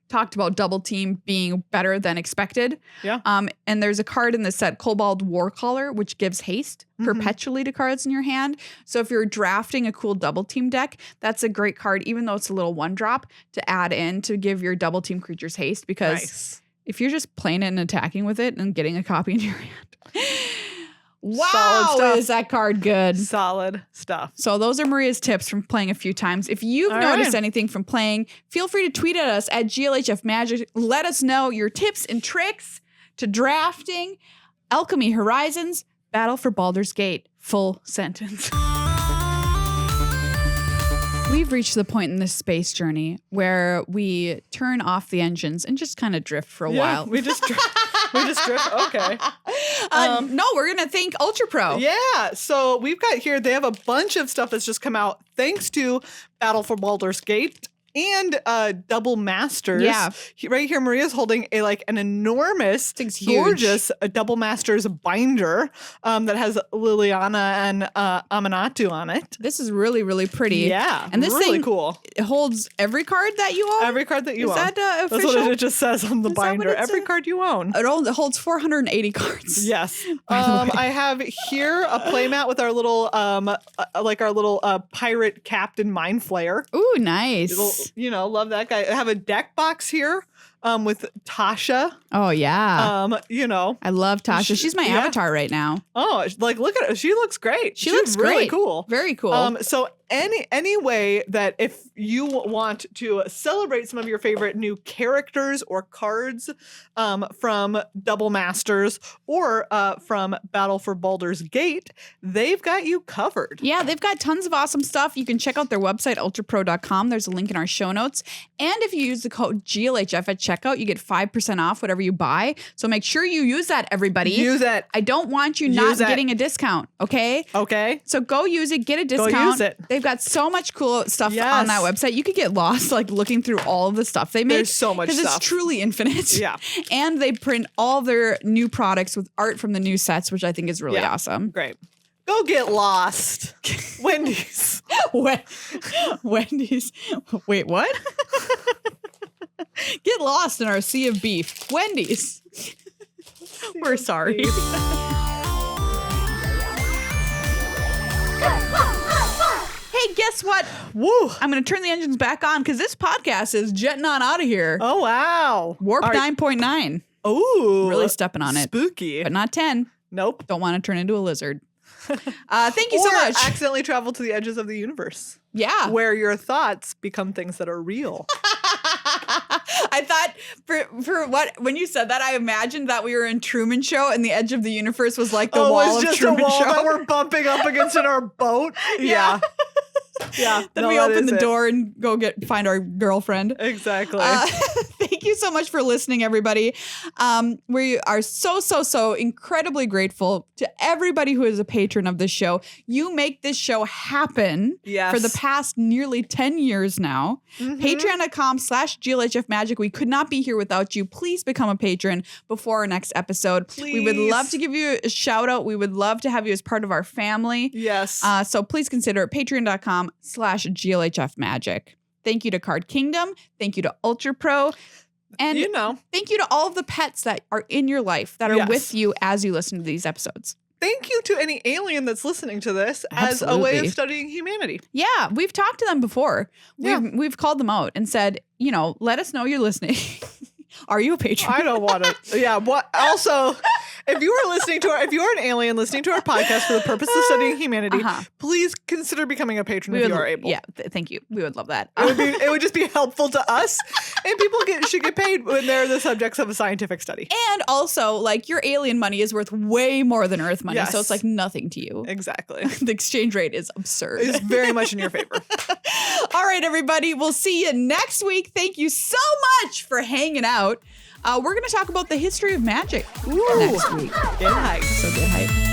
talked about double team being better than expected. Yeah. And there's a card in this set, Kobold Warcaller, which gives haste perpetually to cards in your hand. So if you're drafting a cool double team deck, that's a great card, even though it's a little 1-drop, to add in to give your double team creatures haste. Because if you're just playing it and attacking with it and getting a copy in your hand. Wow, is that card good? Solid stuff. So those are Maria's tips from playing a few times. If you've noticed anything from playing, feel free to tweet at us at GLHF Magic. Let us know your tips and tricks to drafting Alchemy Horizons, Battle for Baldur's Gate. Full sentence. We've reached the point in this space journey where we turn off the engines and just kind of drift for a while. We just drift. Okay. No, we're going to thank Ultra Pro. Yeah. So we've got here, they have a bunch of stuff that's just come out thanks to Battle for Baldur's Gate and Double Masters. Yeah. Right here, Maria's holding an enormous, gorgeous Double Masters binder that has Liliana and Aminatou on it. This is really, really pretty. Yeah. And this really thing cool. It holds every card that you own? Every card that you own. Is that official? That's what it just says on the binder. Every card you own. It holds 480 cards. Yes. I have here a playmat with our little pirate captain Mind Flayer. Ooh, nice. Love that guy. I have a deck box here with Tasha. Oh yeah. You know, I love Tasha. She's my avatar right now. Oh, like look at her. She looks great. She looks really great. Cool. Very cool. So any way that if you want to celebrate some of your favorite new characters or cards from Double Masters or from Battle for Baldur's Gate, they've got you covered. Yeah, they've got tons of awesome stuff. You can check out their website, ultrapro.com. There's a link in our show notes. And if you use the code GLHF at checkout, you get 5% off whatever you buy. So make sure you use that, everybody. Use it. I don't want you not getting a discount, okay? Okay. So go use it, get a discount. Go use it. They've got so much cool stuff on that website. You could get lost like looking through all of the stuff they make. There's so much stuff. Because it's truly infinite. Yeah. And they print all their new products with art from the new sets, which I think is really awesome. Great. Go get lost. Wendy's. Wendy's. Wait, what? Get lost in our sea of beef. Wendy's. We're sorry. Hey, guess what? Woo! I'm going to turn the engines back on because this podcast is jetting on out of here. Oh, wow. Warp 9.9. Ooh. Really stepping on it. Spooky. But not 10. Nope. Don't want to turn into a lizard. Thank you so much. Accidentally travel to the edges of the universe. Yeah. Where your thoughts become things that are real. I thought for what when you said that, I imagined that we were in Truman Show and the edge of the universe was like the wall of Truman Show. That we're bumping up against in our boat. Yeah. Yeah. Then we open the door and go find our girlfriend. Exactly. Thank you so much for listening, everybody. We are so incredibly grateful to everybody who is a patron of this show. You make this show happen for the past nearly 10 years now. Mm-hmm. Patreon.com/GLHF Magic. We could not be here without you. Please become a patron before our next episode. Please. We would love to give you a shout out. We would love to have you as part of our family. Yes. So please consider patreon.com/GLHF Magic. Thank you to Card Kingdom. Thank you to Ultra Pro. And thank you to all of the pets that are in your life that are with you as you listen to these episodes. Thank you to any alien that's listening to this as a way of studying humanity. Yeah, we've talked to them before. Yeah. We've called them out and said, let us know you're listening. Are you a patron? I don't want to. Yeah. What? Also, if you are an alien listening to our podcast for the purpose of studying humanity, please consider becoming a patron if you are able. Yeah. Thank you. We would love that. It would just be helpful to us, and people should get paid when they're the subjects of a scientific study. And also, like, your alien money is worth way more than Earth money, so it's like nothing to you. Exactly. The exchange rate is absurd. It's very much in your favor. All right, everybody. We'll see you next week. Thank you so much for hanging out. We're going to talk about the history of magic next week. Good hype. So good hype.